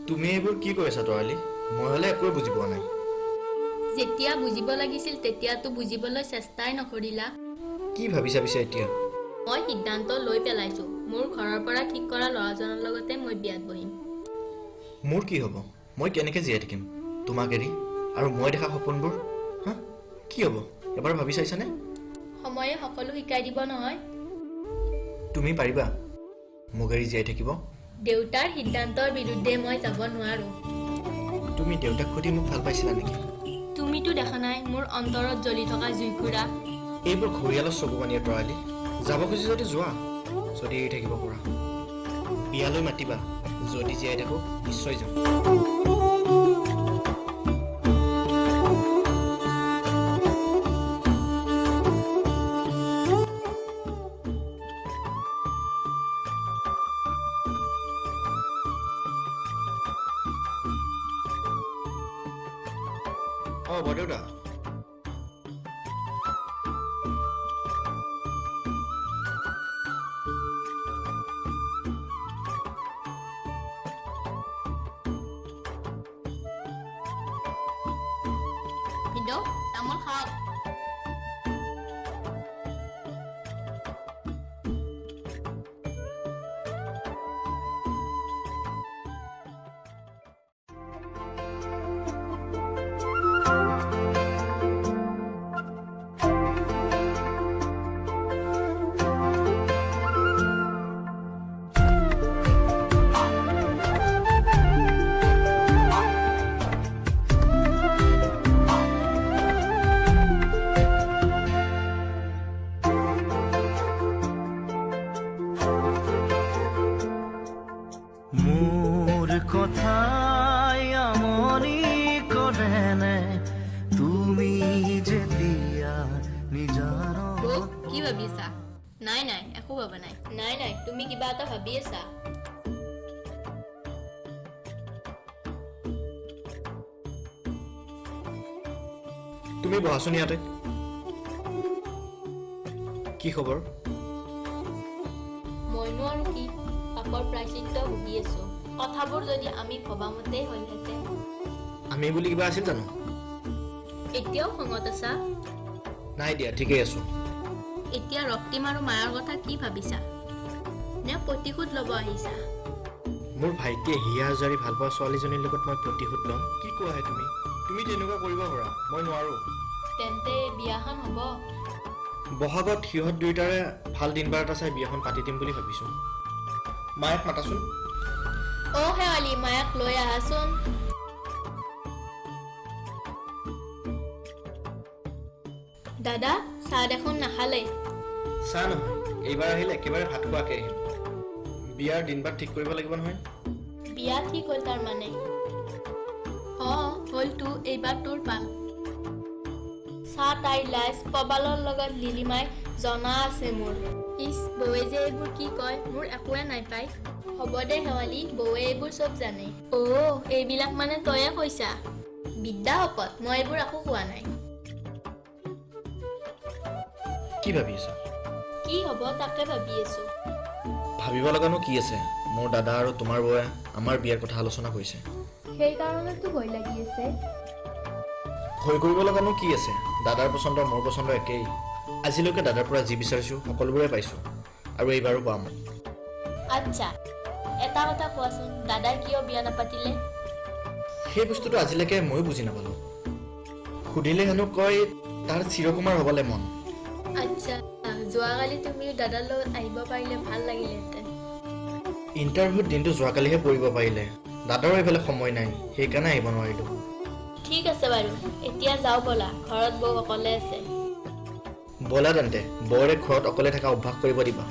তুমি এইবোৰ কি কৈছা তৰালি? মই হলে একোৱে বুজি পোৱা নাই। যেতিয়া বুজিব লাগিছিল তেতিয়াতো বুজিবলৈ চেষ্টাই নকৰিলা। কি ভাবিছা পিছে এতিয়া? মই সিদ্ধান্ত লৈ পেলাইছো, মোৰ ঘৰৰ পৰা ঠিক কৰা ল'ৰাজনৰ লগতে মই বিয়াত বহিম। মোৰ কি হ'ব? মই কেনেকৈ জীয়াই থাকিম তোমাক এৰি? আৰু মই দেখা সপোনবোৰ হা কি হ'ব এবাৰ ভাবি চাইছানে? সময়ে সকলো শিকাই দিব নহয়। তুমি পাৰিবা মোক এৰি জীয়াই থাকিব? দেউতাৰ সিদ্ধান্তৰ বিৰুদ্ধে মই যাব নোৱাৰো। তুমি দেউতাক সুধি মোক ভাল পাইছিলা নেকি? তুমিতো দেখা নাই মোৰ অন্তৰত জ্বলি থকা জুইকুৰা। এইবোৰ ঘৰিয়ালৰ চকু পানীয়ে তৰালি। যাব খুজি যদি যোৱা, যদি এৰি থাকিব পৰা বিয়ালৈ মাতিবা। যদি জীয়াই থাকো নিশ্চয় যাম। বৰদেউতা, ভিনদেউ তামোল খাওক। মোৰ কথাই আমনি কৰেনে তুমি যেতিয়া নিজৰ কি ভাবি আছা? নাই নাই একো ভাবা নাই। নাই নাই তুমি কিবা এটা ভাবি আছা। তুমি বহাচোন ইয়াতে। কি খবৰ? মইনো আৰু কি পাপৰ প্ৰায়চিত্ত ভুগি আছো। কথাবোৰ যদি আমি ভবামতেই হলহেঁতেন। আমি বুলি কিবা আছিল জানো? এতিয়াও খঙত আছা? নাই দিয়া, ঠিকেই আছো। এতিয়া ৰক্তিম আৰু মায়াৰ কথা কি ভাবিছা? নে প্ৰতিশোধ ল'ব আহিছা? মোৰ ভাইটিয়ে হিয়া হাজাৰী ভাল পোৱা ছোৱালীজনীৰ লগত মই প্ৰতিশোধ ল'ম? কি কোৱাহে তুমি? তুমি তেনেকুৱা কৰিব পাৰা, মই নোৱাৰো। তেন্তে বিয়াখন হ'ব? বহাগত সিহঁত দুয়োটাৰে ভাল দিন বাৰ এটা চাই বিয়াখন পাতি দিম বুলি ভাবিছো। মায়াক মাতাচোন। অ' শেৱালি, মায়াক লৈ আহাচোন। দাদা চাহ দেখোন নাখালে। চাহ নহয়, এইবাৰ আহিলে একেবাৰে ভাত খোৱাকৈ আহিম। বিয়াৰ দিন বাৰ ঠিক কৰিব লাগিব নহয়। বিয়া ঠিক হ'ল তাৰ মানে? অঁ হ'লতো, এইবাৰ তোৰ পাল। চাহ তাইৰ লাজ পবালৰ লগত লিলিমাই জনা আছে মোৰ। ইচ বৌৱে যে এইবোৰ কি কয় মোৰ একোৱে নাই পাই। হ'ব দে শেৱালি, বৌৱে এইবোৰ চব জানে। অ' এইবিলাক মানে তয়ে কৈছা? বিদ্যা শপত, মই এইবোৰ একো কোৱা নাই। কি ভাবি আছা? কি হ'ব তাকে ভাবি আছো। ভাবিব লগানো কি আছে? মোৰ দাদা আৰু তোমাৰ বৌয়ে আমাৰ বিয়াৰ কথা আলোচনা কৰিছে। সেইকাৰণেতো ভয় লাগি আছে। ভয় কৰিব লগানো কি আছে? দাদাৰ পচন্দ মোৰ পচন্দ একেই। আজিলৈকে দাদাৰ পৰা যি বিচাৰিছো সকলোবোৰে পাইছো, আৰু এইবাৰো পাম। আচ্ছা এটা কথা কোৱাচোন, দাদাই কিয় বিয়া নাপাতিলে? সেই বস্তুটো আজিলৈকে ময়ো বুজি নাপালো। সুধিলে হেনো কয় তাৰ চিৰকুমাৰ হ'বলৈ মন। আচ্ছা যোৱাকালি তুমিও দাদাৰ লগত আহিব পাৰিলে ভাল লাগিলেহেঁতেন। ইণ্টাৰভিউত দিনটো যোৱাকালিহে পৰিব পাৰিলে। দাদাৰো এইফালে সময় নাই, সেইকাৰণে আহিব নোৱাৰিলো। ঠিক আছে বাৰু, এতিয়া যাওঁ ব'লা, ঘৰত বৌ অকলে আছে। ব'লা তেন্তে, বৌৰে ঘৰত অকলে থকা অভ্যাস কৰিব দিবা।